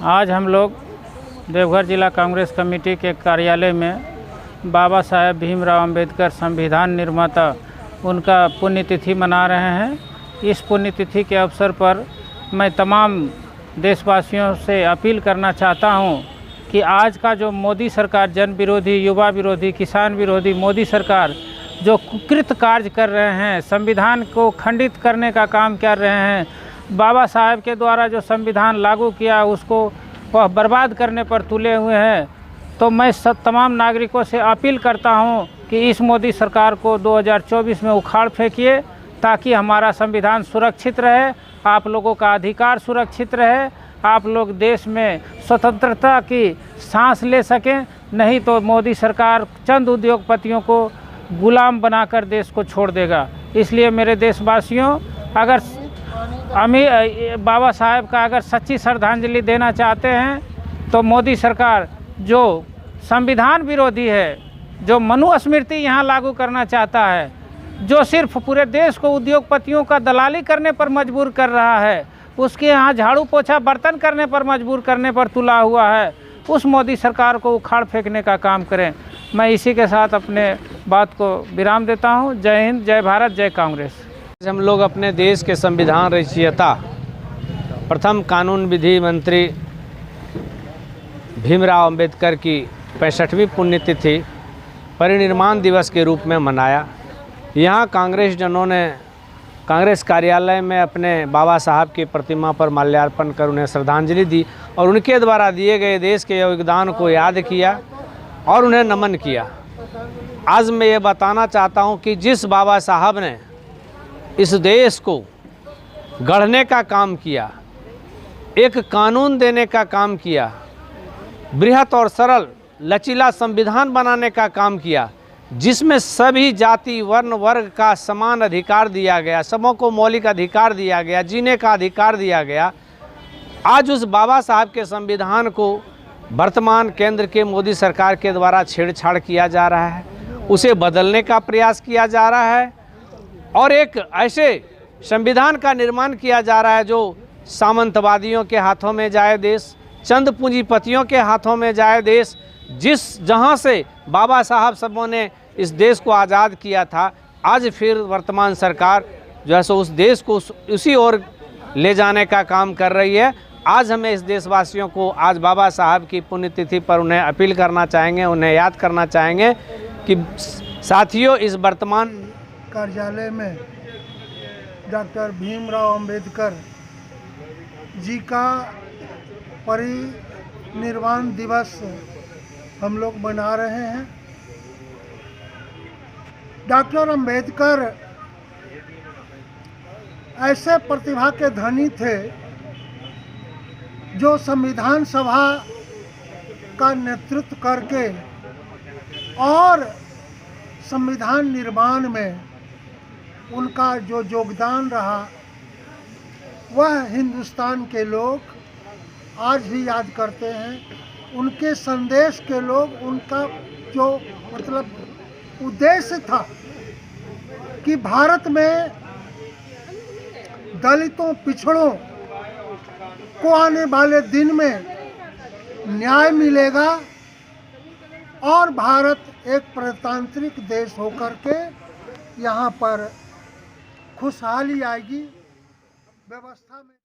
आज हम लोग देवघर जिला कांग्रेस कमेटी के कार्यालय में बाबा साहेब भीमराव अंबेडकर संविधान निर्माता उनका पुण्यतिथि मना रहे हैं। इस पुण्यतिथि के अवसर पर मैं तमाम देशवासियों से अपील करना चाहता हूं कि आज का जो मोदी सरकार जन विरोधी, युवा विरोधी, किसान विरोधी मोदी सरकार जो कुकृत कार्य कर रहे हैं, संविधान को खंडित करने का काम कर रहे हैं, बाबा साहेब के द्वारा जो संविधान लागू किया उसको वह बर्बाद करने पर तुले हुए हैं। तो मैं तमाम नागरिकों से अपील करता हूं कि इस मोदी सरकार को 2024 में उखाड़ फेंकिए ताकि हमारा संविधान सुरक्षित रहे, आप लोगों का अधिकार सुरक्षित रहे, आप लोग देश में स्वतंत्रता की सांस ले सकें। नहीं तो मोदी सरकार चंद उद्योगपतियों को गुलाम बनाकर देश को छोड़ देगा। इसलिए मेरे देशवासियों, अगर बाबा साहेब का अगर सच्ची श्रद्धांजलि देना चाहते हैं तो मोदी सरकार जो संविधान विरोधी है, जो मनुस्मृति यहाँ लागू करना चाहता है, जो सिर्फ पूरे देश को उद्योगपतियों का दलाली करने पर मजबूर कर रहा है, उसके यहाँ झाड़ू पोछा बर्तन करने पर मजबूर करने पर तुला हुआ है, उस मोदी सरकार को उखाड़ फेंकने का काम करें। मैं इसी के साथ अपने बात को विराम देता हूँ। जय हिंद, जय भारत, जय कांग्रेस। हम लोग अपने देश के संविधान रचयिता प्रथम कानून विधि मंत्री भीमराव अंबेडकर की 65वीं पुण्यतिथि परिनिर्माण दिवस के रूप में मनाया। यहाँ कांग्रेस जनों ने कांग्रेस कार्यालय में अपने बाबा साहब की प्रतिमा पर माल्यार्पण कर उन्हें श्रद्धांजलि दी और उनके द्वारा दिए गए देश के योगदान को याद किया और उन्हें नमन किया। आज मैं ये बताना चाहता हूँ कि जिस बाबा साहब ने इस देश को गढ़ने का काम किया, एक कानून देने का काम किया, बृहत और सरल लचीला संविधान बनाने का काम किया, जिसमें सभी जाति वर्ण वर्ग का समान अधिकार दिया गया, सबों को मौलिक अधिकार दिया गया, जीने का अधिकार दिया गया। आज उस बाबा साहब के संविधान को वर्तमान केंद्र के मोदी सरकार के द्वारा छेड़छाड़ किया जा रहा है, उसे बदलने का प्रयास किया जा रहा है और एक ऐसे संविधान का निर्माण किया जा रहा है जो सामंतवादियों के हाथों में जाए देश, चंद पूंजीपतियों के हाथों में जाए देश। जहां से बाबा साहब सबों ने इस देश को आज़ाद किया था, आज फिर वर्तमान सरकार जो है सो उस देश को उसी ओर ले जाने का काम कर रही है। आज हमें इस देशवासियों को आज बाबा साहब की पुण्यतिथि पर उन्हें अपील करना चाहेंगे, उन्हें याद करना चाहेंगे कि साथियों, इस वर्तमान कार्यालय में डॉक्टर भीमराव अंबेडकर जी का परिनिर्वाण दिवस हम लोग मना रहे हैं। डॉक्टर अंबेडकर ऐसे प्रतिभा के धनी थे जो संविधान सभा का नेतृत्व करके और संविधान निर्माण में उनका जो योगदान रहा वह हिंदुस्तान के लोग आज भी याद करते हैं। उनके संदेश के लोग, उनका जो मतलब उद्देश्य था कि भारत में दलितों, पिछड़ों को आने वाले दिन में न्याय मिलेगा और भारत एक प्रजातांत्रिक देश होकर के यहाँ पर खुशहाली आएगी व्यवस्था में।